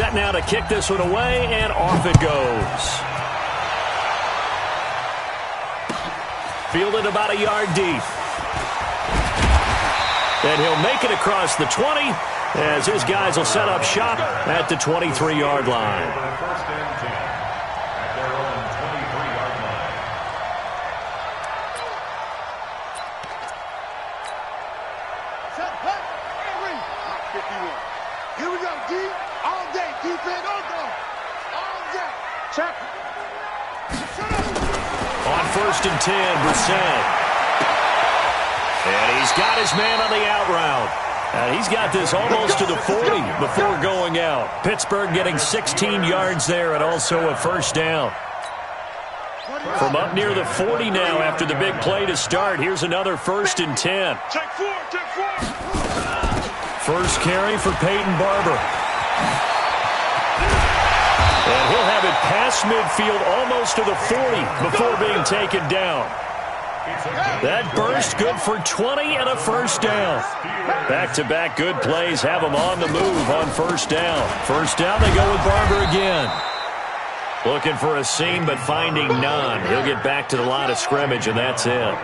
set now to kick this one away, and off it goes. Fielded about a yard deep. And he'll make it across the 20 as his guys will set up shop at the 23-yard line. On 1st and 10, Brissett. And he's got his man on the out route. And he's got this almost to the 40 before going out. Pittsburgh getting 16 yards there and also a first down. From up near the 40 now after the big play to start. Here's another 1st and 10. First carry for Peyton Barber. And he'll have it past midfield almost to the 40 before being taken down. That burst good for 20 and a first down. Back-to-back good plays have them on the move on first down. First down, they go with Barber again. Looking for a seam, but finding none. He'll get back to the line of scrimmage, and that's it.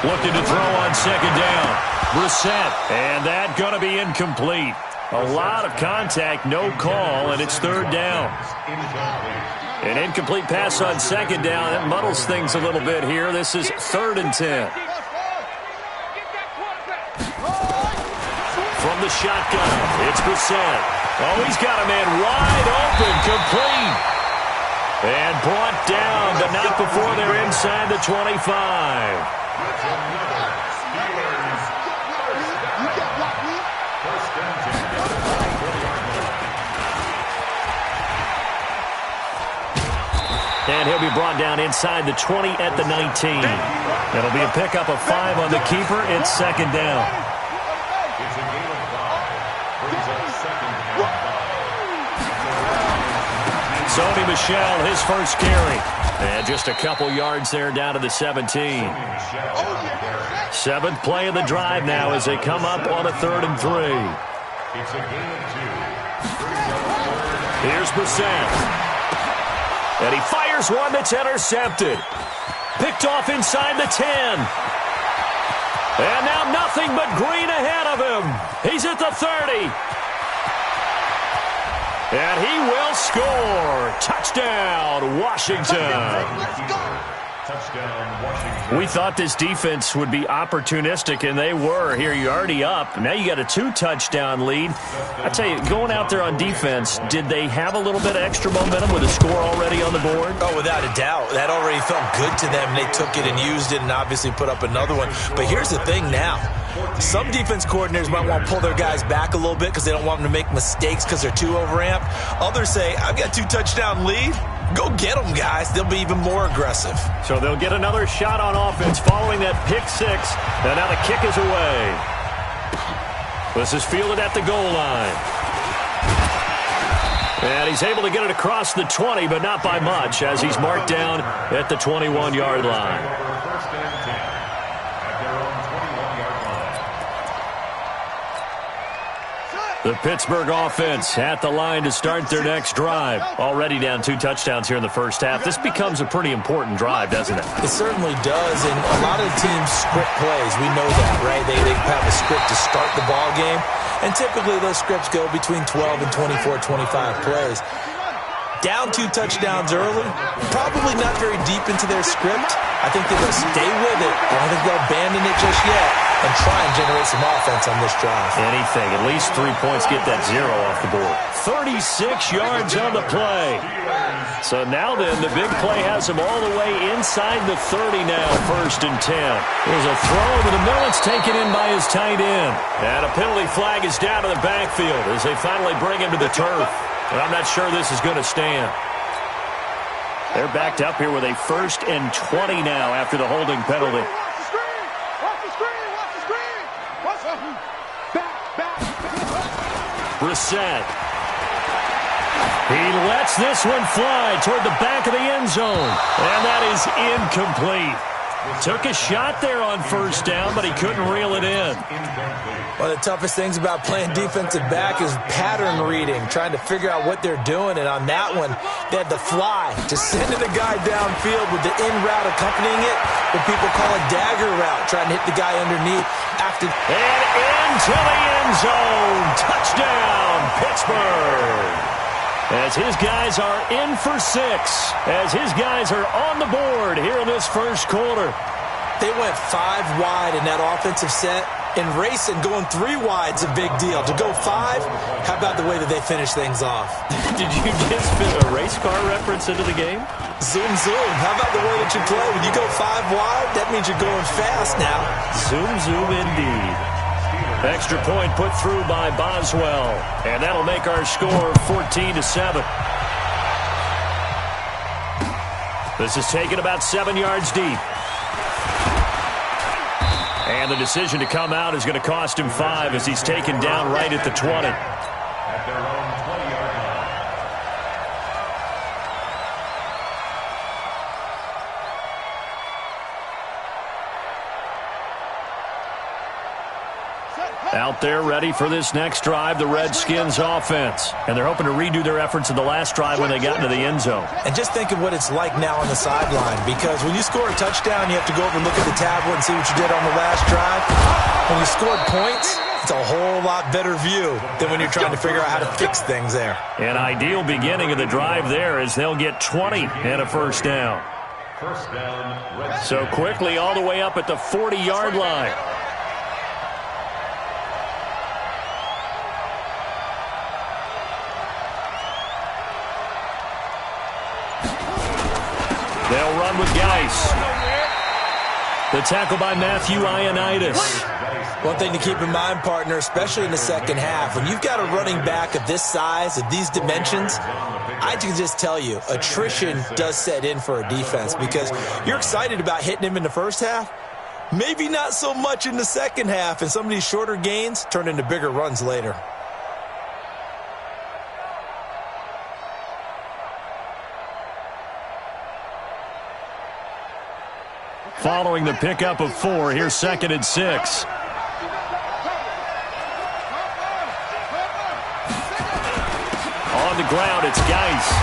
Looking to throw on second down. Brissett, and that going to be incomplete. A lot of contact, no call, and it's third down. An incomplete pass on second down. That muddles things a little bit here. This is 3rd and 10. From the shotgun, it's Brissett. Oh, he's got a man wide open, complete. And brought down, but not before they're inside the 25. And he'll be brought down inside the 20 at the 19. That'll be a pickup of 5 on the keeper. It's second down. Sony Michel, his first carry. And just a couple yards there down to the 17. 7th play of the drive now as they come up on a 3rd and 3. Here's Brissett. And he fires one that's intercepted. Picked off inside the 10. And now nothing but green ahead of him. He's at the 30. And he will score. Touchdown, Washington. We thought this defense would be opportunistic, and they were. Here, you're already up. Now you got a 2-touchdown lead. I tell you, going out there on defense, did they have a little bit of extra momentum with a score already on the board? Oh, without a doubt. That already felt good to them. They took it and used it and obviously put up another one. But here's the thing now. Some defense coordinators might want to pull their guys back a little bit because they don't want them to make mistakes because they're too overamped. Others say, I've got 2-touchdown lead. Go get them, guys. They'll be even more aggressive. So they'll get another shot on offense following that pick 6. And now the kick is away. This is fielded at the goal line. And he's able to get it across the 20, but not by much, as he's marked down at the 21-yard line. The Pittsburgh offense at the line to start their next drive. Already down 2 touchdowns here in the first half. This becomes a pretty important drive, doesn't it? It certainly does, and a lot of the teams script plays. We know that, right? They have a script to start the ball game, and typically those scripts go between 12 and 24, 25 plays. Down 2 touchdowns early, probably not very deep into their script. I think they'll stay with it. I don't think they'll abandon it just yet and try and generate some offense on this drive. Anything. At least 3 points, get that 0 off the board. 36 yards on the play. So now then, the big play has them all the way inside the 30 now, 1st and 10. There's a throw over the middle. It's taken in by his tight end. And a penalty flag is down to the backfield as they finally bring him to the turf. But I'm not sure this is going to stand. They're backed up here with a 1st and 20 now after the holding penalty. Brissett. He lets this one fly toward the back of the end zone. And that is incomplete. Took a shot there on first down, but he couldn't reel it in. One of the toughest things about playing defensive back is pattern reading, trying to figure out what they're doing. And on that one, they had the fly to send the guy downfield with the in route accompanying it, what people call a dagger route, trying to hit the guy underneath. And into the end zone. Touchdown, Pittsburgh. As his guys are in for 6. As his guys are on the board here in this first quarter. They went 5 wide in that offensive set. And racing, going 3 wide's a big deal. To go 5, how about the way that they finish things off? Did you just fit a race car reference into the game? Zoom, zoom. How about the way that you play? When you go 5 wide, that means you're going fast now. Zoom, zoom indeed. Extra point put through by Boswell. And that'll make our score 14-7. This is taken about 7 yards deep. And the decision to come out is going to cost him 5 as he's taken down right at the 20. Out there ready for this next drive, the Redskins offense. And they're hoping to redo their efforts in the last drive when they got into the end zone. And just think of what it's like now on the sideline, because when you score a touchdown, you have to go over and look at the tablet and see what you did on the last drive. When you scored points, it's a whole lot better view than when you're trying to figure out how to fix things there. An ideal beginning of the drive there as they'll get 20 and a first down. So quickly all the way up at the 40-yard line. They'll run with Geis. The tackle by Matthew Ioannidis. One thing to keep in mind, partner, especially in the second half, when you've got a running back of this size, of these dimensions, I can just tell you, attrition does set in for a defense because you're excited about hitting him in the first half. Maybe not so much in the second half, and some of these shorter gains turn into bigger runs later. Following the pickup of 4, here's 2nd and 6. On the ground, it's Geis.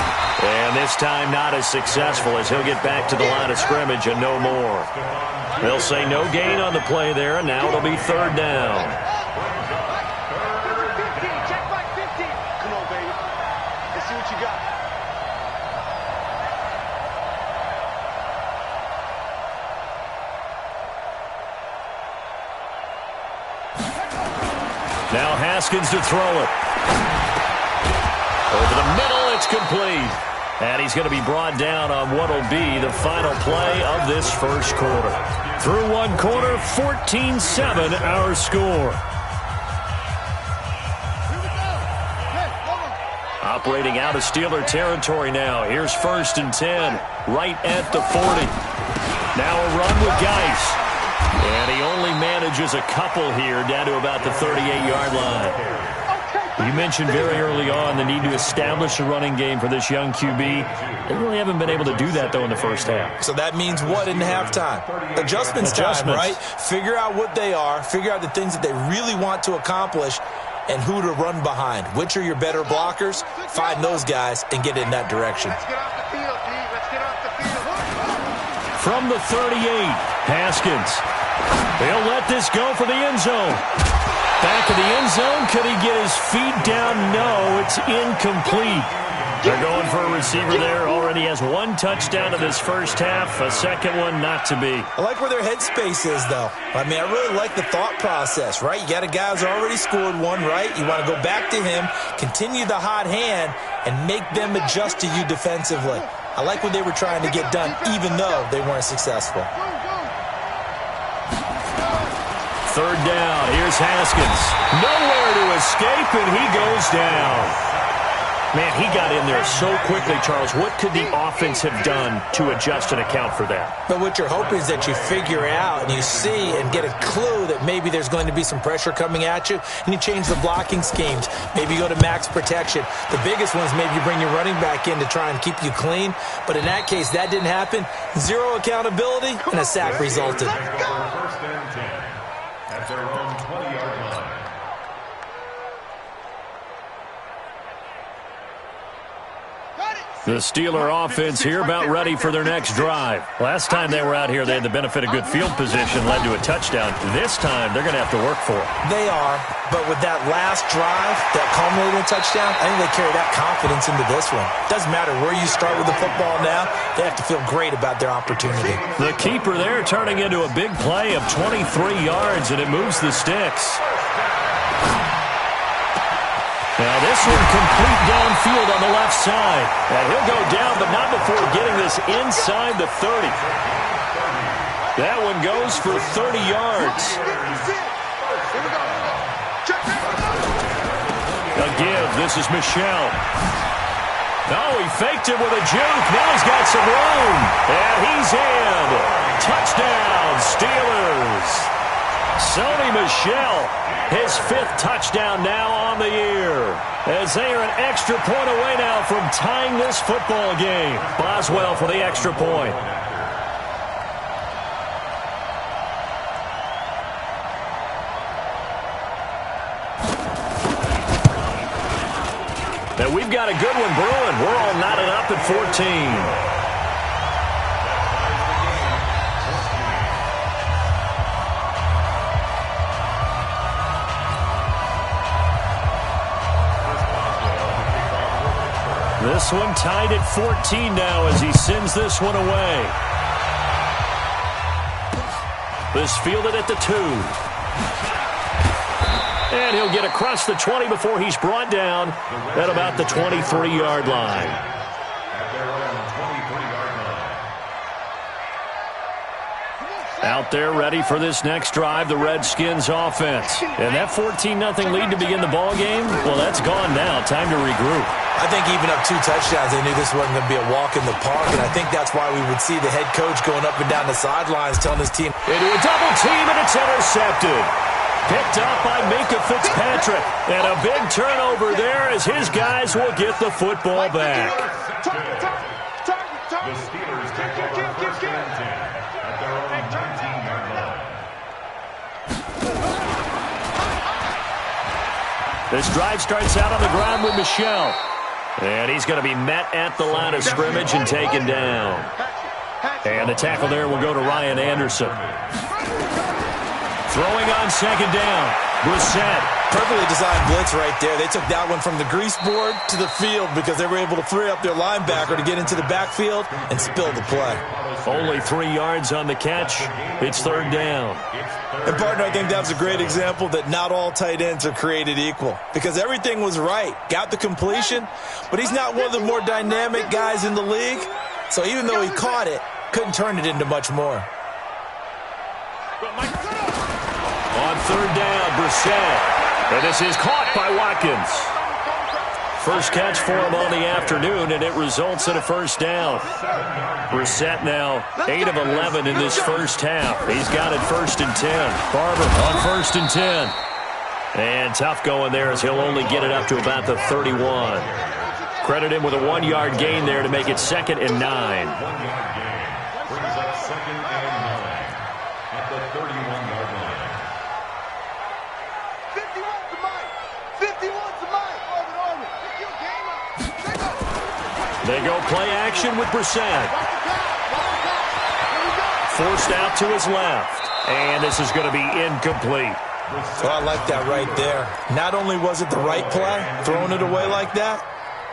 And this time not as successful as he'll get back to the line of scrimmage and no more. They'll say no gain on the play there, and now it'll be 3rd down. Check back 15. Come on, baby. Let's see what you got. Now Haskins to throw it. Over the middle, it's complete. And he's going to be brought down on what will be the final play of this first quarter. Through one quarter, 14-7 our score. Operating out of Steeler territory now. Here's 1st and 10, right at the 40. Now a run with Geis. And he only manages a couple here down to about the 38-yard line. You mentioned very early on the need to establish a running game for this young QB. They really haven't been able to do that, though, in the first half. So that means what in halftime? Adjustments time, right? Figure out what they are, figure out the things that they really want to accomplish, and who to run behind. Which are your better blockers? Find those guys and get in that direction. Let's get off the field, D. Let's get off the field. From the 38, Haskins. They'll let this go for the end zone. Back of the end zone. Could he get his feet down? No, it's incomplete. They're going for a receiver there. Already has 1 touchdown in this first half. A second one not to be. I like where their headspace is, though. I mean, I really like the thought process, right? You got a guy who's already scored 1, right? You want to go back to him, continue the hot hand, and make them adjust to you defensively. I like what they were trying to get done, even though they weren't successful. 3rd down. Here's Haskins. Nowhere to escape, and he goes down. Man, he got in there so quickly, Charles. What could the offense have done to adjust and account for that? But what you're hoping is that you figure out and you see and get a clue that maybe there's going to be some pressure coming at you, and you change the blocking schemes. Maybe you go to max protection. The biggest one is maybe you bring your running back in to try and keep you clean. But in that case, that didn't happen. Zero accountability, and a sack resulted. First and 10 at their own 20-yard line. The Steeler offense here about ready for their next drive. Last time they were out here, they had the benefit of good field position, led to a touchdown. This time, they're going to have to work for it. They are, but with that last drive, that culminating touchdown, I think they carry that confidence into this one. Doesn't matter where you start with the football now, they have to feel great about their opportunity. The keeper there turning into a big play of 23 yards, and it moves the sticks. Now this one complete downfield on the left side. And he'll go down, but not before getting this inside the 30. That one goes for 30 yards. A give. This is Michel. Oh, he faked it with a juke. Now he's got some room. And he's in. Touchdown, Steelers. Sony Michel, his 5th touchdown now on the year. As they are an extra point away now from tying this football game. Boswell for the extra point. And we've got a good one brewing. We're all knotted up at 14. This one tied at 14 now as he sends this one away. This fielded at the 2. And he'll get across the 20 before he's brought down at about the 23-yard line. Out there ready for this next drive, the Redskins offense. And that 14-0 lead to begin the ball game, well, that's gone now. Time to regroup. I think even up 2 touchdowns, they knew this wasn't going to be a walk in the park, and I think that's why we would see the head coach going up and down the sidelines telling his team. Into a double team, and it's intercepted. Picked up by Minka Fitzpatrick. And a big turnover there as his guys will get the football back. The Steelers take over first and 10 at their own 19-yard line. This drive starts out on the ground with Michel. And he's going to be met at the line of scrimmage and taken down. And the tackle there will go to Ryan Anderson. Throwing on second down. Brissett. Perfectly designed blitz right there. They took that one from the grease board to the field because they were able to free up their linebacker to get into the backfield and spill the play. Only 3 yards on the catch. It's third down. And, partner, I think that was a great example that not all tight ends are created equal because everything was right. Got the completion, but he's not one of the more dynamic guys in the league. So even though he caught it, couldn't turn it into much more. On third down, Brissett. And this is caught by Watkins. First catch for him on the afternoon, and it results in a first down. Brissett now 8 of 11 in this first half. He's got it first and 10. Barber on first and 10. And tough going there as he'll only get it up to about the 31. Credit him with a 1-yard gain there to make it 2nd and 9. 1-yard gain brings up 2nd and 9 at the 31-yard line. 51 to Mike. 51 to Mike. They go play action with Brissett. Forced out to his left. And this is going to be incomplete. Oh, I like that right there. Not only was it the right play, throwing it away like that,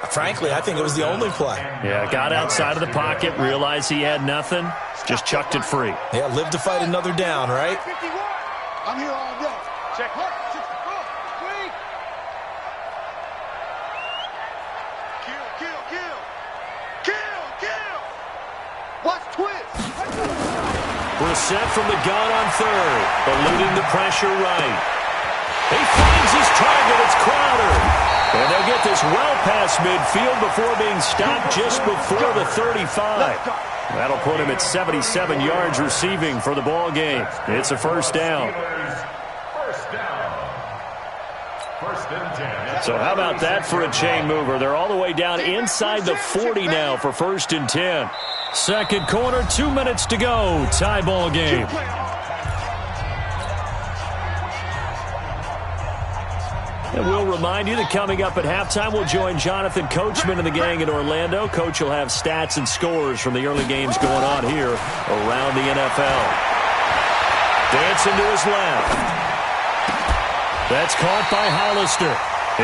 frankly, I think it was the only play. Yeah, got outside of the pocket, realized he had nothing, just chucked it free. Yeah, live to fight another down, right? 51. I'm here all day. Check. Watch twist. Brissett from the gun on third, eluding the pressure right. He finds his target. It's Crowder. And they'll get this well past midfield before being stopped just before the 35. That'll put him at 77 yards receiving for the ball game. It's a first down. So how about that for a chain mover? They're all the way down inside the 40 now for first and 10. Second quarter, 2 minutes to go. Tie ball game. And we'll remind you that coming up at halftime, we'll join Jonathan Coachman and the gang in Orlando. Coach will have stats and scores from the early games going on here around the NFL. Dancing to his left. That's caught by Hollister.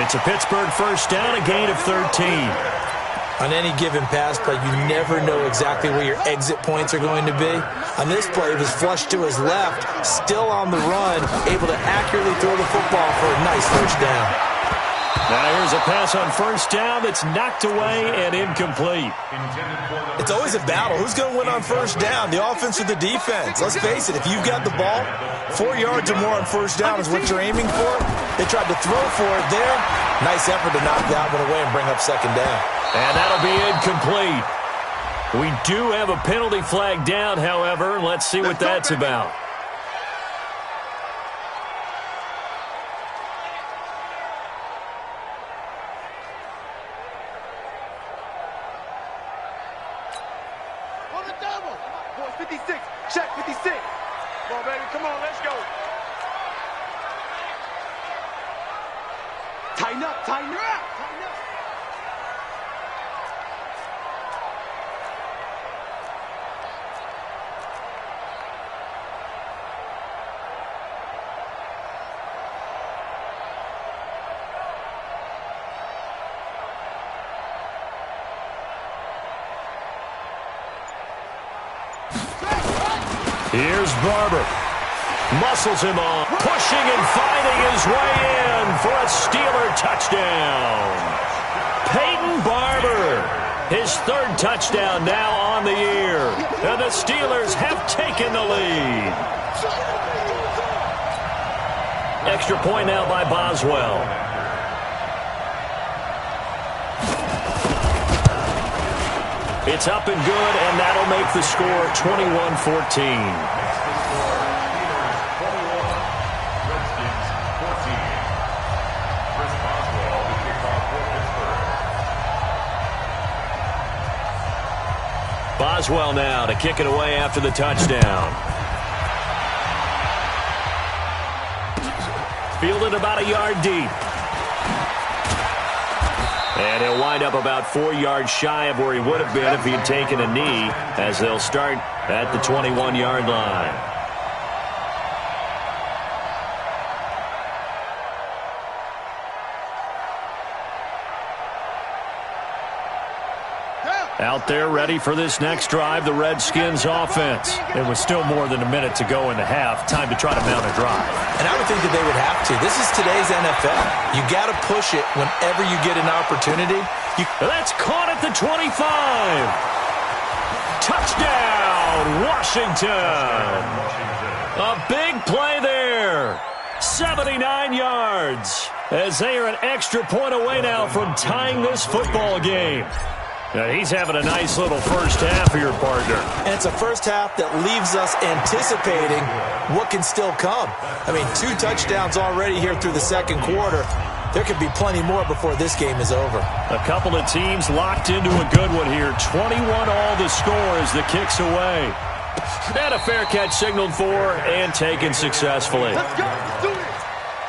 It's a Pittsburgh first down, a gain of 13. On any given pass play, you never know exactly where your exit points are going to be. On this play, it was flushed to his left, still on the run, able to accurately throw the football for a nice first down. Now here's a pass on first down that's knocked away and incomplete. It's always a battle. Who's going to win on first down, the offense or the defense? Let's face it, if you've got the ball, 4 yards or more on first down is what you're aiming for. They tried to throw for it there. Nice effort to knock that one away and bring up second down. And that'll be incomplete. We do have a penalty flag down, however. Let's see what that's about. On the double. Boy, 56. Check 56. Come on, baby. Come on, let's go. Tighten up, tighten up, tighten up. Here's Barber. Muscles him on. Pushing and fighting his way in for a Steeler touchdown. Peyton Barber. His third touchdown now on the year. And the Steelers have taken the lead. Extra point now by Boswell. It's up and good, and that'll make the score 21-14. Boswell now to kick it away after the touchdown. Fielded about a yard deep. And he'll wind up about 4 yards shy of where he would have been if he had taken a knee, as they'll start at the 21-yard line. Out there ready for this next drive, the Redskins offense. It was still more than a minute to go in the half. Time to try to mount a drive. And I would think that they would have to. This is today's NFL. You got to push it whenever you get an opportunity. That's caught at the 25. Touchdown, Washington. A big play there. 79 yards. As they are an extra point away now from tying this football game. Now he's having a nice little first half for your partner. And it's a first half that leaves us anticipating what can still come. I mean, 2 touchdowns already here through the second quarter. There could be plenty more before this game is over. A couple of teams locked into a good one here. 21 all the score as the kick's away. And a fair catch signaled for and taken successfully. Let's go. Let's do it.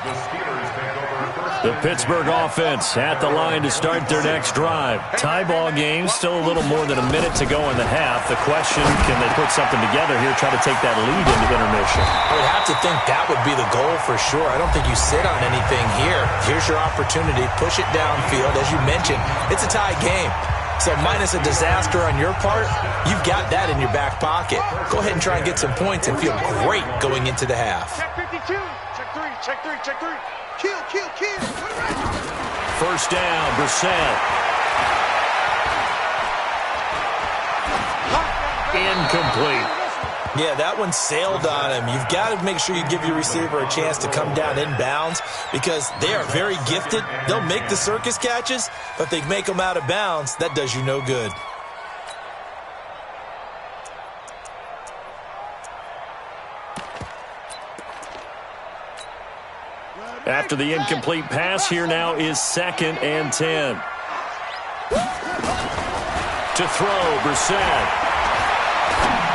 The Steelers take over first. The Pittsburgh offense at the line to start their next drive. Tie ball game, still a little more than a minute to go in the half. The question, can they put something together here, try to take that lead into intermission? I would have to think that would be the goal for sure. I don't think you sit on anything here. Here's your opportunity. Push it downfield. As you mentioned, it's a tie game. So minus a disaster on your part, you've got that in your back pocket. Go ahead and try and get some points and feel great going into the half. Check 52. Check 3. Check 3. Check 3. Kill, kill, kill. First down, Brissett. Incomplete. Yeah, that one sailed on him. You've got to make sure you give your receiver a chance to come down inbounds because they are very gifted. They'll make the circus catches, but if they make them out of bounds, that does you no good. After the incomplete pass, here now is 2nd and 10. To throw, Brissett.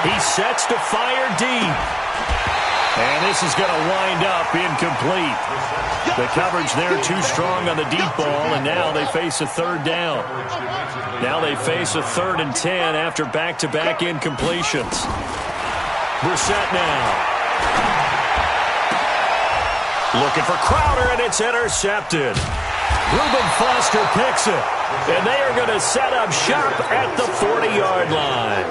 He sets to fire deep. And this is going to wind up incomplete. The coverage there too strong on the deep ball, and now they face a 3rd down. Now they face a 3rd and 10 after back-to-back incompletions. Brissett now. Looking for Crowder, and it's intercepted. Reuben Foster picks it. And they are going to set up shop at the 40-yard line.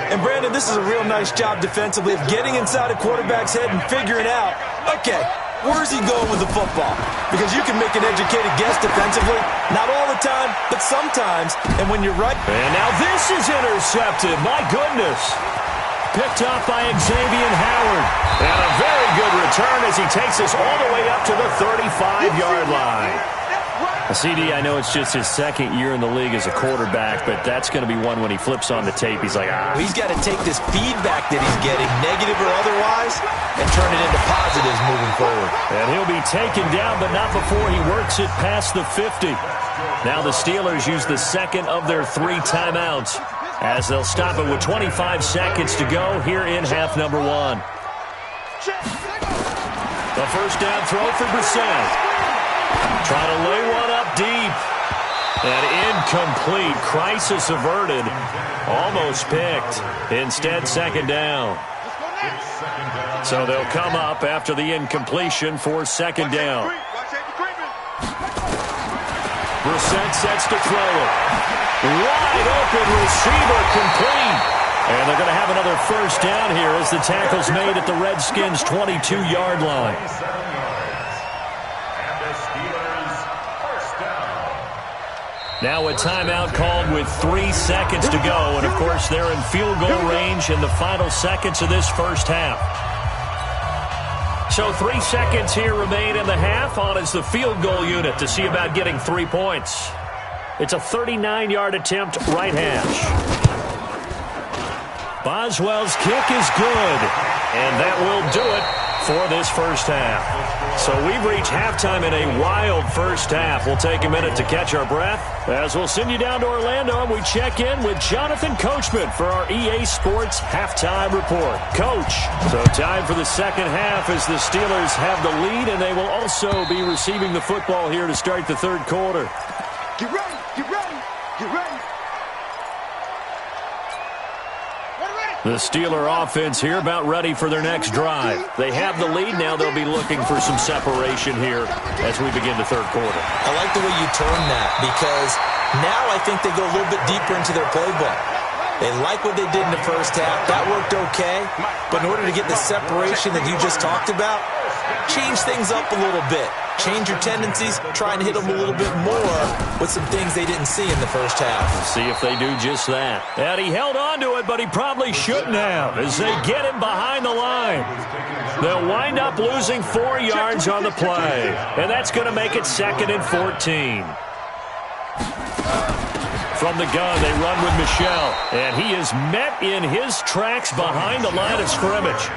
And, Brandon, this is a real nice job defensively of getting inside a quarterback's head and figuring out, okay, where's he going with the football? Because you can make an educated guess defensively. Not all the time, but sometimes. And when you're right. And now this is intercepted. My goodness. Picked off by Xavier Howard. And a very good return as he takes us all the way up to the 35-yard line. CD, I know it's just his 2nd year in the league as a quarterback, but that's going to be one when he flips on the tape. He's like, ah. He's got to take this feedback that he's getting, negative or otherwise, and turn it into positives moving forward. And he'll be taken down, but not before he works it past the 50. Now the Steelers use the 2nd of their 3 timeouts as they'll stop it with 25 seconds to go here in half number 1. The first down throw for Brissett. Trying to lay one up deep. And incomplete. Crisis averted. Almost picked. Instead, 2nd down. So they'll come up after the incompletion for 2nd down. Brissett sets to throw it. Wide open receiver complete. And they're going to have another first down here as the tackle's made at the Redskins' 22-yard line. Now a timeout called with 3 seconds to go. And, of course, they're in field goal range in the final seconds of this first half. So 3 seconds here remain in the half. On is the field goal unit to see about getting 3 points. It's a 39-yard attempt, right hash. Boswell's kick is good. And that will do it for this first half. So we've reached halftime in a wild first half. We'll take a minute to catch our breath as we'll send you down to Orlando and we check in with Jonathan Coachman for our EA Sports Halftime Report. Coach, so time for the second half as the Steelers have the lead, and they will also be receiving the football here to start the 3rd quarter. Get ready, get ready, get ready. The Steeler offense here about ready for their next drive. They have the lead. Now they'll be looking for some separation here as we begin the 3rd quarter. I like the way you turn that because now I think they go a little bit deeper into their playbook. They like what they did in the first half. That worked okay. But in order to get the separation that you just talked about, change things up a little bit. Change your tendencies, try and hit them a little bit more with some things they didn't see in the first half. See if they do just that. And he held on to it, but he probably shouldn't have as they get him behind the line. They'll wind up losing 4 yards on the play. And that's going to make it 2nd and 14. From the gun, they run with Michel. And he is met in his tracks behind the line of scrimmage.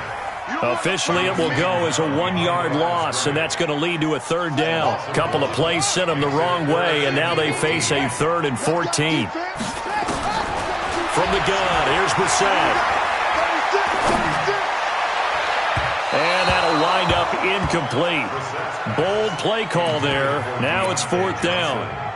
Officially, it will go as a 1-yard loss, and that's going to lead to a 3rd down. A couple of plays sent them the wrong way, and now they face a 3rd and 14. From the gun, here's Brissett. And that'll wind up incomplete. Bold play call there. Now it's 4th down.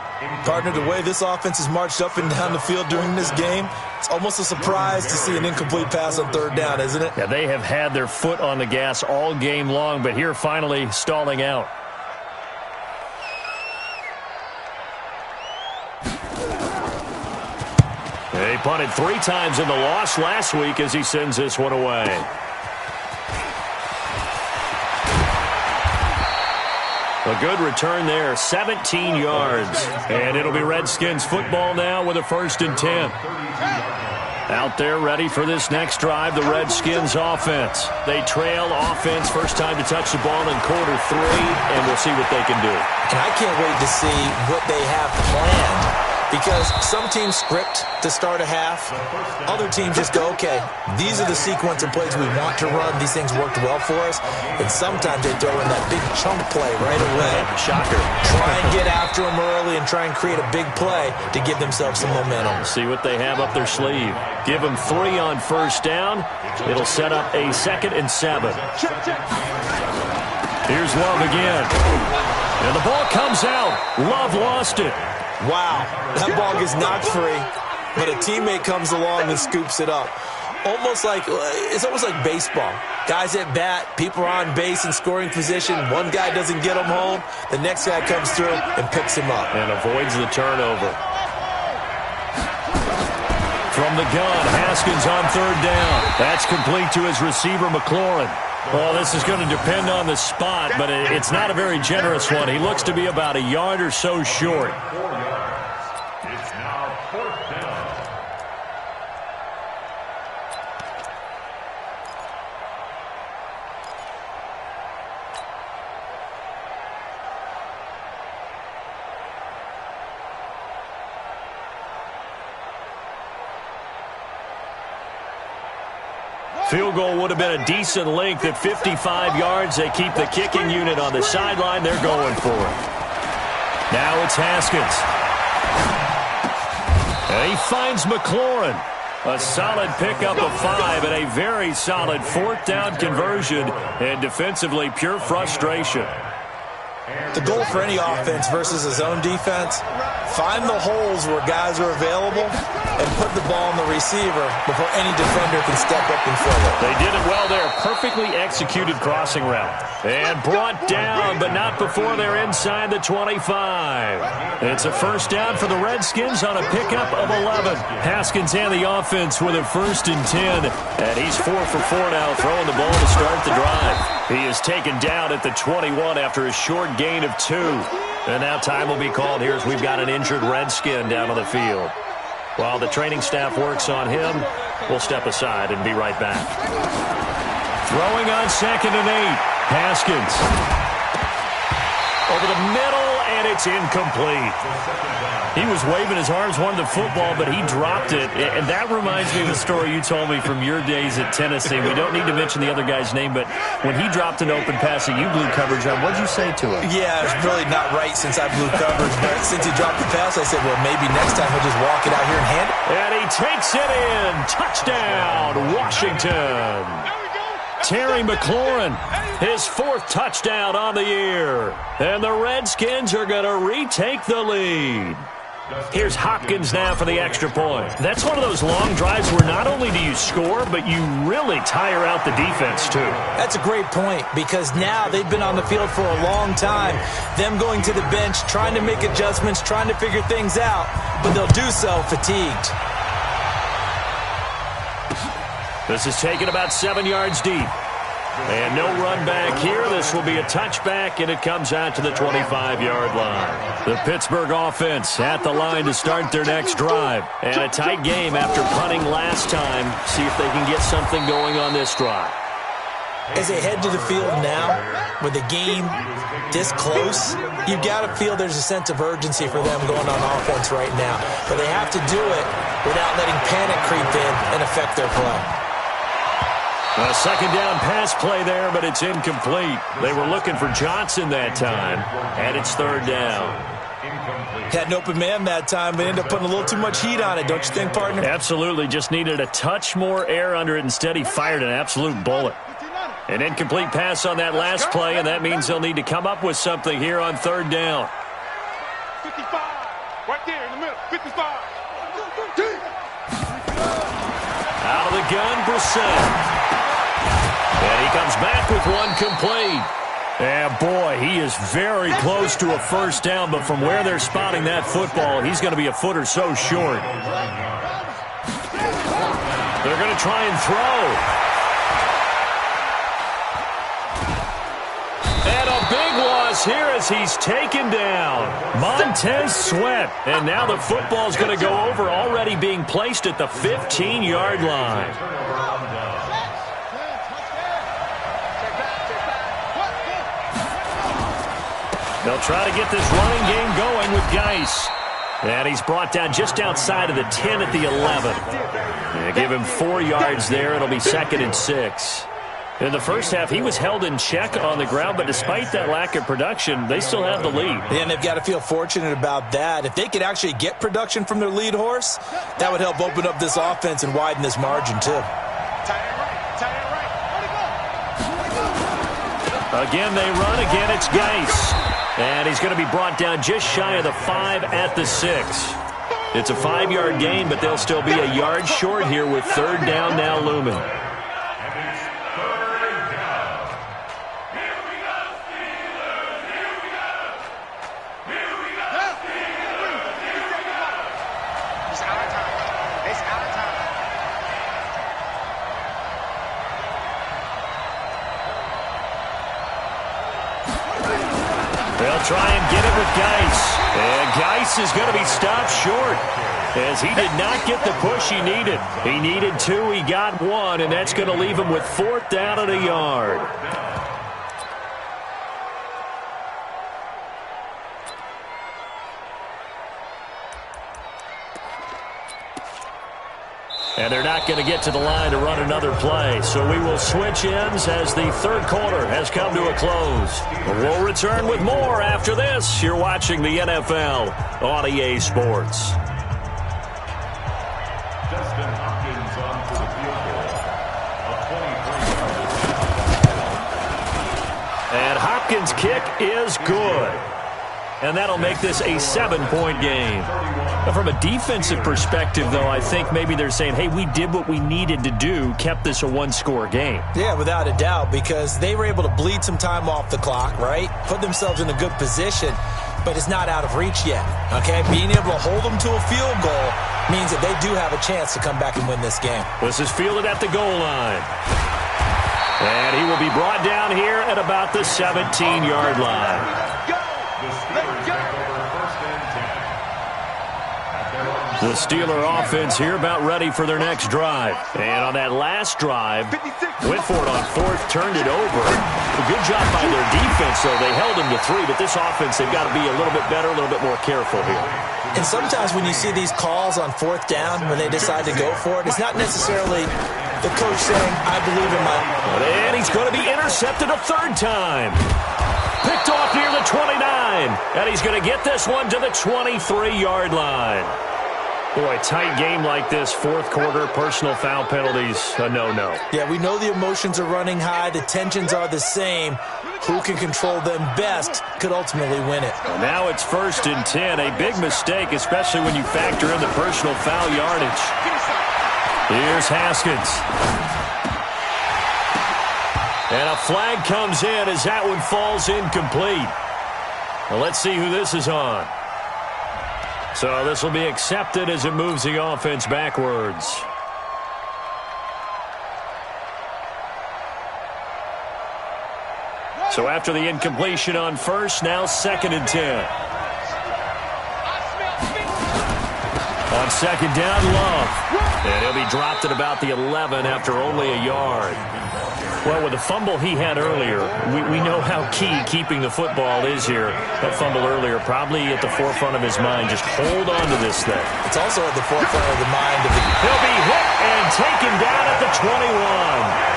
Partner, the way this offense has marched up and down the field during this game, it's almost a surprise to see an incomplete pass on 3rd down, isn't it? Yeah, they have had their foot on the gas all game long, but here finally stalling out. They punted 3 times in the loss last week as he sends this one away. A good return there, 17 yards. And it'll be Redskins football now with a 1st and 10. Out there ready for this next drive, the Redskins offense. They trail offense, first time to touch the ball in quarter 3, and we'll see what they can do. And I can't wait to see what they have planned, because some teams script to start a half. Other teams just go, okay, these are the sequence of plays we want to run. These things worked well for us. And sometimes they throw in that big chunk play right away. Shocker. Try and get after them early and try and create a big play to give themselves some momentum. See what they have up their sleeve. Give them 3 on first down. It'll set up a 2nd and 7. Here's Love again. And the ball comes out. Love lost it. Wow, that ball gets knocked free, but a teammate comes along and scoops it up. It's almost like baseball. Guys at bat, people are on base in scoring position. One guy doesn't get him home. The next guy comes through and picks him up. And avoids the turnover. From the gun, Haskins on 3rd down. That's complete to his receiver, McLaurin. Well, this is going to depend on the spot, but it's not a very generous one. He looks to be about a yard or so short. 4 yards. It's now 4th down. Field goal would have been a decent length at 55 yards. They keep the kicking unit on the sideline. They're going for it. Now it's Haskins. And he finds McLaurin. A solid pickup of 5 and a very solid 4th down conversion. And defensively, pure frustration. The goal for any offense versus a zone defense, find the holes where guys are available and put the ball on the receiver before any defender can step up and fill it. They did it well there. Perfectly executed crossing route. And brought down, but not before they're inside the 25. It's a first down for the Redskins on a pickup of 11. Haskins and the offense with a 1st and 10. And he's 4 for 4 now, throwing the ball to start the drive. He is taken down at the 21 after a short gain of 2. And now time will be called here as we've got an injured Redskin down on the field. While the training staff works on him, we'll step aside and be right back. Throwing on 2nd and 8. Haskins. Over the middle, and it's incomplete. He was waving his arms, wanted the football, but he dropped it. And that reminds me of the story you told me from your days at Tennessee. We don't need to mention the other guy's name, but when he dropped an open pass that you blew coverage on, what did you say to him? Yeah, it's really not right since I blew coverage, but since he dropped the pass, I said, well, maybe next time he'll just walk it out here and hand it. And he takes it in. Touchdown, Washington. Terry McLaurin, his 4th touchdown on the year. And the Redskins are going to retake the lead. Here's Hopkins now for the extra point. That's one of those long drives where not only do you score, but you really tire out the defense, too. That's a great point, because now they've been on the field for a long time. Them going to the bench, trying to make adjustments, trying to figure things out, but they'll do so fatigued. This is taken about 7 yards deep. And no run back here. This will be a touchback, and it comes out to the 25-yard line. The Pittsburgh offense at the line to start their next drive. And a tight game after punting last time. See if they can get something going on this drive. As they head to the field now, with the game this close, you've got to feel there's a sense of urgency for them going on offense right now. But they have to do it without letting panic creep in and affect their play. A 2nd down pass play there, but it's incomplete. They were looking for Johnson that time, and it's 3rd down. Had an open man that time, but ended up putting a little too much heat on it, don't you think, partner? Absolutely. Just needed a touch more air under it. Instead, he fired an absolute bullet. An incomplete pass on that last play, and that means they'll need to come up with something here on 3rd down. 55. Right there in the middle. 55. Out of the gun, Brissett. And he comes back with one complete. And boy, he is very close to a first down, but from where they're spotting that football, he's going to be a foot or so short. They're going to try and throw. And a big one loss here as he's taken down. Montez Sweat. And now the football's going to go over, already being placed at the 15-yard line. They'll try to get this running game going with Geis. And he's brought down just outside of the 10 at the 11. Yeah, give him 4 yards there. It'll be 2nd and 6. In the first half, he was held in check on the ground, but despite that lack of production, they still have the lead. And they've got to feel fortunate about that. If they could actually get production from their lead horse, that would help open up this offense and widen this margin, too. Again, they run. Again, it's Geis. And he's going to be brought down just shy of the 5 at the 6. It's a 5-yard gain, but they'll still be a yard short here with 3rd down now looming. They'll try and get it with Geis. And Geis is going to be stopped short as he did not get the push he needed. He needed 2, he got 1, and that's going to leave him with 4th down and a yard. And they're not going to get to the line to run another play. So we will switch ends as the 3rd quarter has come to a close. We'll return with more after this. You're watching the NFL on EA Sports. Justin Hopkins on for the field goal. A 23-yard. And Hopkins' kick is good. And that'll make this a 7-point game. From a defensive perspective, though, I think maybe they're saying, hey, we did what we needed to do, kept this a 1-score game. Yeah, without a doubt, because they were able to bleed some time off the clock, right? Put themselves in a good position, but it's not out of reach yet, okay? Being able to hold them to a field goal means that they do have a chance to come back and win this game. This is fielded at the goal line. And he will be brought down here at about the 17-yard line. The Steeler offense here about ready for their next drive. And on that last drive, went for it on 4th, turned it over. A good job by their defense, though. They held him to 3, but this offense, they've got to be a little bit better, a little bit more careful here. And sometimes when you see these calls on 4th down, when they decide to go for it, it's not necessarily the coach saying, I believe in my... And he's going to be intercepted a 3rd time. Picked off near the 29. And he's going to get this one to the 23-yard line. Boy, tight game like this, 4th quarter, personal foul penalties, a no-no. Yeah, we know the emotions are running high. The tensions are the same. Who can control them best could ultimately win it. Now it's 1st and 10. A big mistake, especially when you factor in the personal foul yardage. Here's Haskins. And a flag comes in as that one falls incomplete. Well, let's see who this is on. So this will be accepted as it moves the offense backwards. So after the incompletion on 1st, now 2nd and 10. On 2nd down, Love. And he'll be dropped at about the 11 after only a yard. Well, with the fumble he had earlier, we know how key keeping the football is here. That fumble earlier probably at the forefront of his mind. Just hold on to this thing. It's also at the forefront of the mind of the... He'll be hit and taken down at the 21.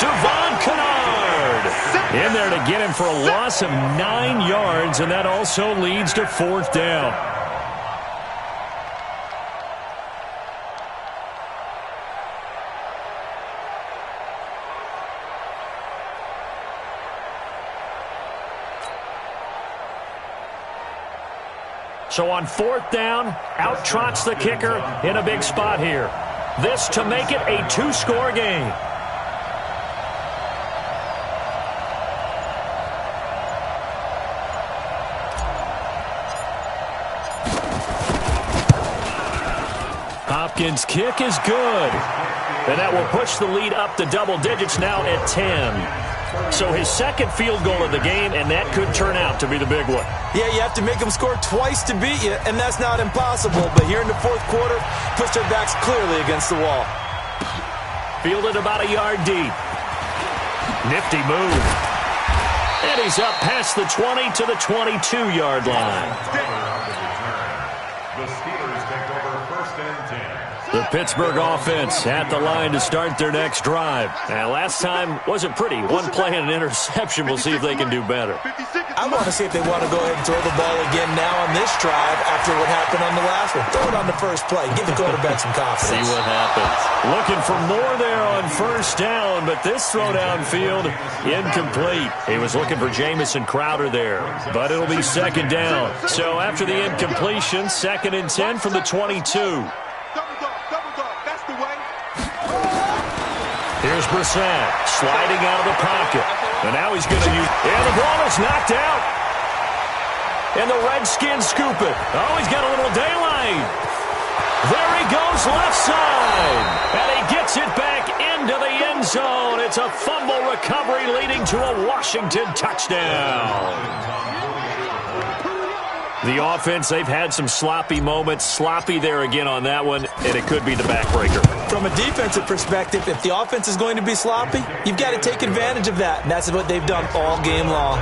Devon Kennard in there to get him for a loss of 9 yards, and that also leads to 4th down. So on 4th down, out trots the kicker in a big spot here. This to make it a 2-score game. Hopkins' kick is good. And that will push the lead up to double digits now at 10. So his second field goal of the game, and that could turn out to be the big one. Yeah, you have to make them score twice to beat you, and that's not impossible. But here in the fourth quarter, push their backs clearly against the wall. Fielded about a yard deep. Nifty move. And he's up past the 20 to the 22-yard line. The Steelers take over first and 10. The Pittsburgh offense at the line to start their next drive. And last time wasn't pretty. One play and an interception. We'll see if they can do better. I want to see if they want to go ahead and throw the ball again now on this drive after what happened on the last one. Throw it on the first play. Give the quarterback some confidence. See what happens. Looking for more there on first down, but this throw downfield incomplete. He was looking for Jamison Crowder there, but it'll be second down. So after the incompletion, second and 10 from the 22. Here's Brissett sliding out of the pocket. And now he's going to use... And the ball is knocked out. And the Redskins scoop it. Oh, he's got a little daylight. There he goes left side. And he gets it back into the end zone. It's a fumble recovery leading to a Washington touchdown. The offense, they've had some sloppy moments. Sloppy there again on that one, and it could be the backbreaker. From a defensive perspective, if the offense is going to be sloppy, you've got to take advantage of that, and that's what they've done all game long.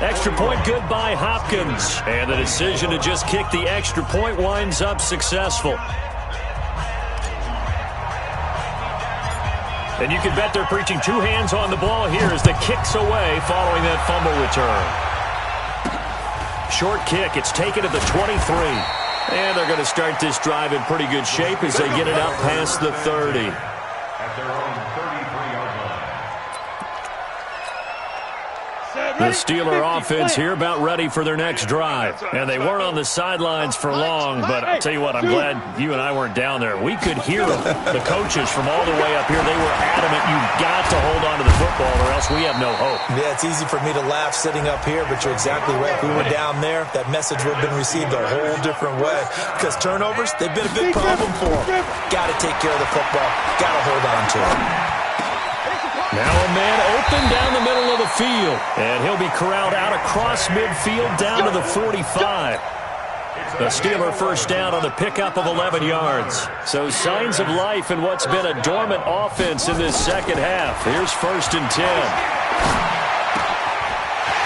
Extra point good by Hopkins, and the decision to just kick the extra point winds up successful. And you can bet they're preaching two hands on the ball here as the kick's away following that fumble return. Short kick. It's taken to the 23. And they're going to start this drive in pretty good shape as they get it out past the 30. At their own 33-yard line. The Steeler offense here about ready for their next drive. And they weren't on the sidelines for long, but I'll tell you what, I'm glad you and I weren't down there. We could hear the coaches from all the way up here. They were adamant, you've got to hold on to the football or else we have no hope. Yeah, it's easy for me to laugh sitting up here, but you're exactly right. If we were down there, that message would have been received a whole different way. Because turnovers, they've been a big problem for them. Got to take care of the football. Got to hold on to it. Now a man open down the middle of the field. And he'll be corralled out across midfield down to the 45. The Steeler first down on the pickup of 11 yards. So signs of life in what's been a dormant offense in this second half. Here's first and 10.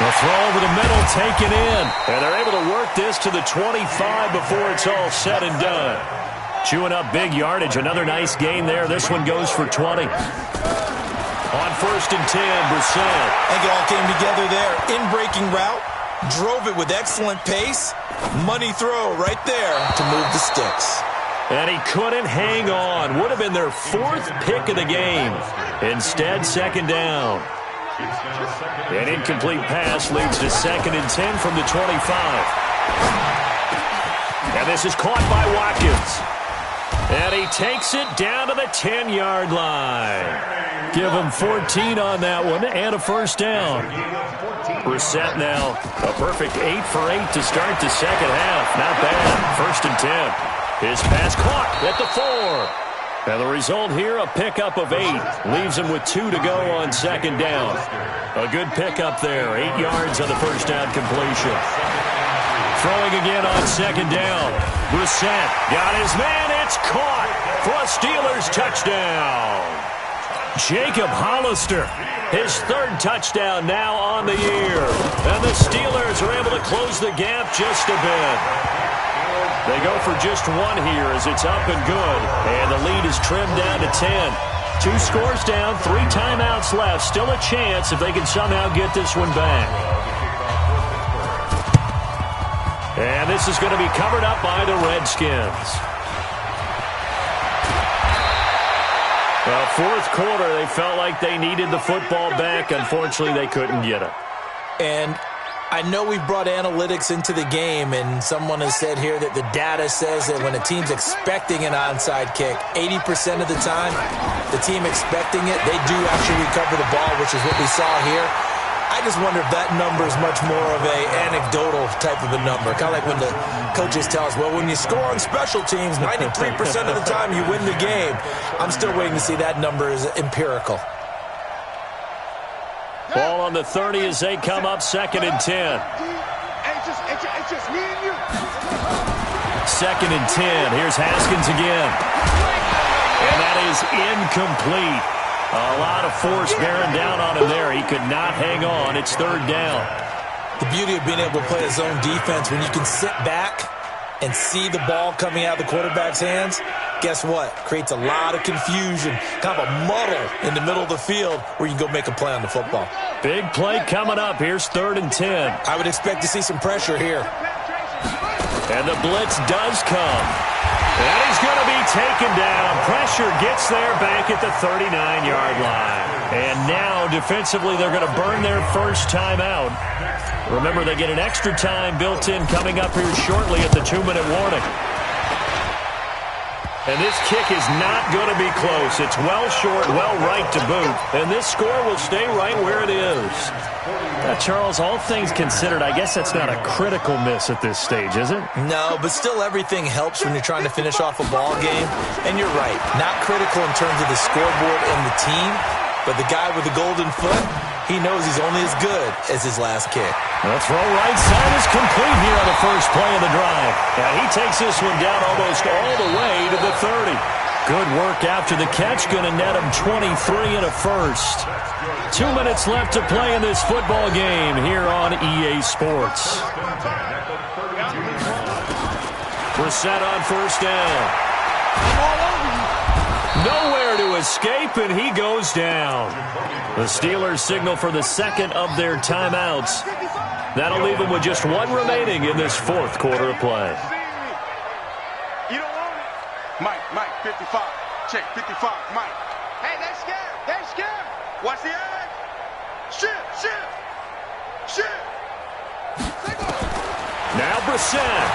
The throw over the middle taken in. And they're able to work this to the 25 before it's all said and done. Chewing up big yardage. Another nice gain there. This one goes for 20. On first and 10, Brissett. I think it all came together there. In-breaking route. Drove it with excellent pace. Money throw right there to move the sticks. And he couldn't hang on. Would have been their fourth pick of the game. Instead, second down. An incomplete pass leads to second and 10 from the 25. And this is caught by Watkins. And he takes it down to the 10-yard line. Give him 14 on that one and a first down. Brissett now a perfect 8 for 8 to start the second half. Not bad. First and 10. His pass caught at the 4. And the result here, a pickup of 8. Leaves him with 2 to go on second down. A good pickup there. 8 yards on the first down completion. Throwing again on second down. Brissett got his man. It's caught for a Steelers touchdown. Jacob Hollister, his third touchdown now on the year. And the Steelers are able to close the gap just a bit. They go for just one here as it's up and good. And the lead is trimmed down to 10. 2 scores down, 3 timeouts left. Still a chance if they can somehow get this one back. And this is going to be covered up by the Redskins. Well, fourth quarter, they felt like they needed the football back. Unfortunately, they couldn't get it. And I know we've brought analytics into the game, and someone has said here that the data says that when a team's expecting an onside kick, 80% of the time, the team expecting it, they do actually recover the ball, which is what we saw here. I just wonder if that number is much more of a anecdotal type of a number. Kind of like when the coaches tell us, well, when you score on special teams, 93% of the time you win the game. I'm still waiting to see that number is empirical. on the 30 as they come up 2nd and 10. It's just me and you. 2nd and 10. Here's Haskins again. And that is incomplete. A lot of force bearing down on him there. He could not hang on. It's 3rd down. The beauty of being able to play a zone defense, when you can sit back and see the ball coming out of the quarterback's hands, guess what? Creates a lot of confusion, kind of a muddle in the middle of the field where you can go make a play on the football. Big play coming up. Here's 3rd and 10. I would expect to see some pressure here. And the blitz does come. And he's going to be taken down. Pressure gets there back at the 39-yard line. And now, defensively, they're going to burn their first timeout. Remember, they get an extra time built in coming up here shortly at the 2-minute warning. And this kick is not going to be close. It's well short, well right to boot. And this score will stay right where it is. Charles, all things considered, I guess that's not a critical miss at this stage, is it? No, but still everything helps when you're trying to finish off a ball game. And you're right, not critical in terms of the scoreboard and the team, but the guy with the golden foot, he knows he's only as good as his last kick. The throw right side is complete here on the first play of the drive. And he takes this one down almost all the way to the 30. Good work after the catch. Going to net him 23 and a first. 2 minutes left to play in this football game here on EA Sports. We're set on first down. Nowhere to escape, and he goes down. The Steelers signal for the second of their timeouts. That'll leave them with just one remaining in this 4th quarter of play. You don't want it. Mike, 55. Check, 55, Mike. Hey, they're scared. They're scared. Watch the eye. Shift. Now Brissett.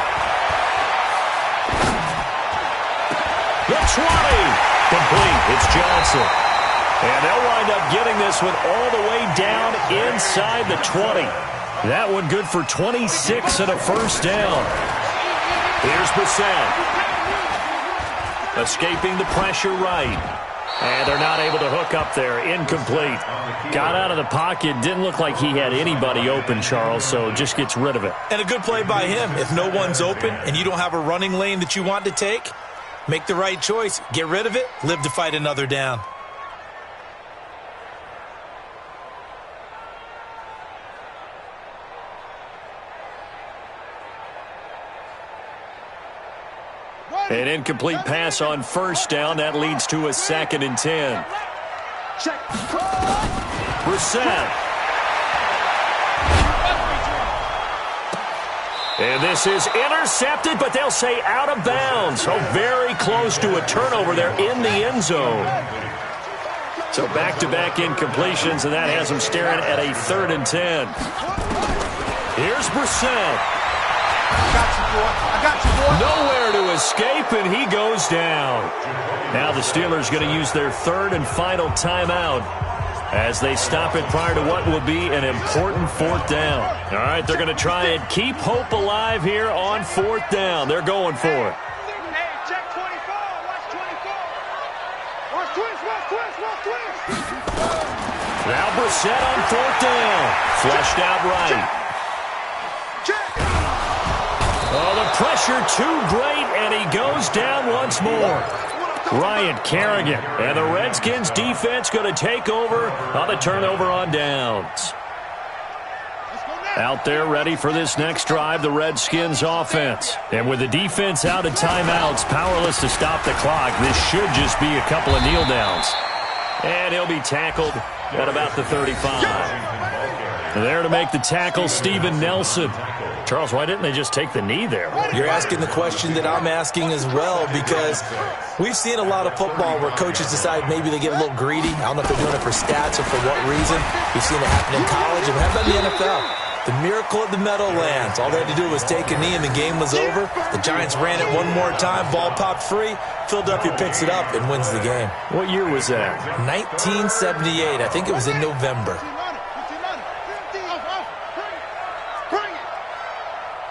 The 20. Complete. It's Johnson. And they'll wind up getting this one all the way down inside the 20. That one good for 26 and a first down. Here's Brissett. Escaping the pressure right. And they're not able to hook up there. Incomplete. Got out of the pocket. Didn't look like he had anybody open, Charles, so just gets rid of it. And a good play by him. If no one's open and you don't have a running lane that you want to take, make the right choice. Get rid of it. Live to fight another down. An incomplete pass on first down. That leads to a 2nd and 10. Check. Brissett. And this is intercepted, but they'll say out of bounds. So very close to a turnover there in the end zone. So back-to-back incompletions, and that has them staring at a 3rd and 10. Here's Brissett. I got you, boy. Nowhere to escape, and he goes down. Now the Steelers going to use their 3rd and final timeout as they stop it prior to what will be an important 4th down. All right, they're going to try and keep hope alive here on 4th down. They're going for it. Hey, check 24. Watch 24. Watch twist. Now Brissett on 4th down. Fleshed out right. Oh, the pressure too great, and he goes down once more. Ryan Kerrigan, and the Redskins defense going to take over on the turnover on downs. Out there ready for this next drive, the Redskins offense. And with the defense out of timeouts, powerless to stop the clock, this should just be a couple of kneel downs. And he'll be tackled at about the 35. There to make the tackle, Steven Nelson. Charles, why didn't they just take the knee there? You're asking the question that I'm asking as well, because we've seen a lot of football where coaches decide maybe they get a little greedy. I don't know if they're doing it for stats or for what reason. We've seen it happen in college, and how about the NFL? The miracle of the Meadowlands. All they had to do was take a knee, and the game was over. The Giants ran it one more time. Ball popped free. Philadelphia picks it up and wins the game. What year was that? 1978. I think it was in November.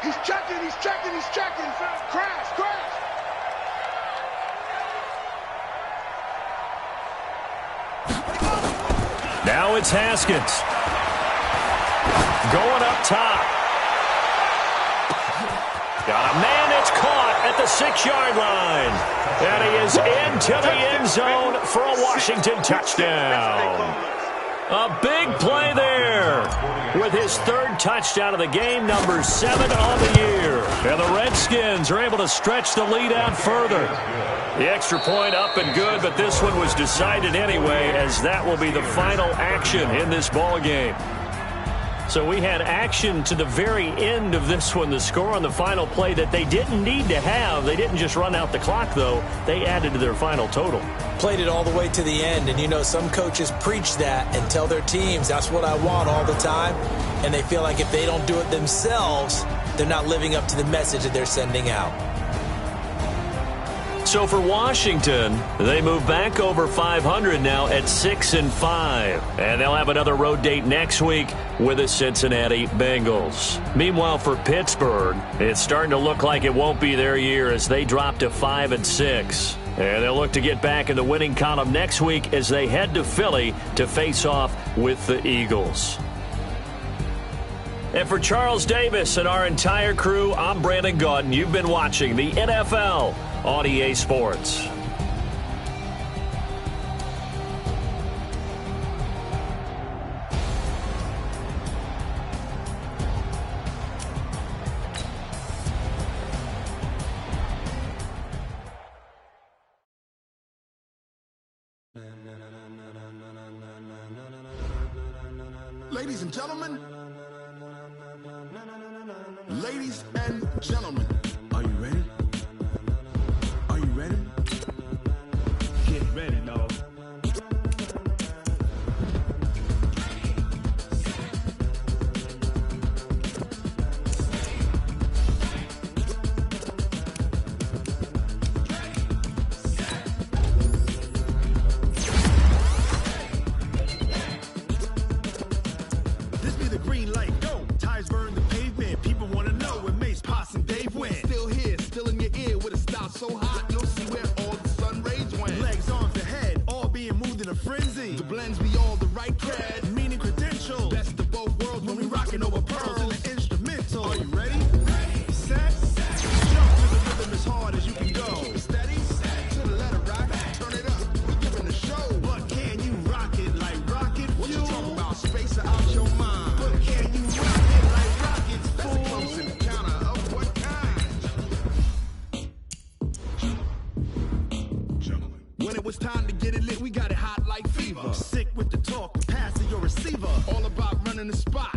He's checking. Crash. Now it's Haskins. going up top. Got a man that's caught at the 6-yard line. And he is into the end zone for a Washington touchdown. A big play there with his 3rd touchdown of the game, number 7 on the year. And the Redskins are able to stretch the lead out further. The extra point up and good, but this one was decided anyway, as that will be the final action in this ball game. So we had action to the very end of this one. The score on the final play that they didn't need to have. They didn't just run out the clock, though. They added to their final total. Played it all the way to the end, and you know some coaches preach that and tell their teams that's what I want all the time, and they feel like if they don't do it themselves, they're not living up to the message that they're sending out. So for Washington, they move back over 500 now at 6-5. And they'll have another road date next week with the Cincinnati Bengals. Meanwhile, for Pittsburgh, it's starting to look like it won't be their year as they drop to 5-6. And they'll look to get back in the winning column next week as they head to Philly to face off with the Eagles. And for Charles Davis and our entire crew, I'm Brandon Gaudin. You've been watching the NFL on EA Sports. Ladies and gentlemen, are you ready? Are you ready? Get ready, dog. This be the green light, go. Tires burn the pavement. People want to know where Mace, Potts, and Dave went. Still here, still in your ear with a style so hot, you'll see where all the sun rays went. Legs, arms, and head, all being moved in a frenzy. The blends be all the right cred, meaning credentials. Best of both worlds when we rockin' over pearls in the instrumental. Are you ready? Ready, set, jump to the rhythm as hard as you can go. Steady, to the letter rock, turn it up, we giving the show. But can you rock it like rocket fuel? What you talking about, space out your mind? But can you rock it like rockets, fool? That's a close encounter of what kind? Gentlemen. When it was time to get it lit, we got it hot like fever. Sick with the talk, pass to your receiver. All about running the spot.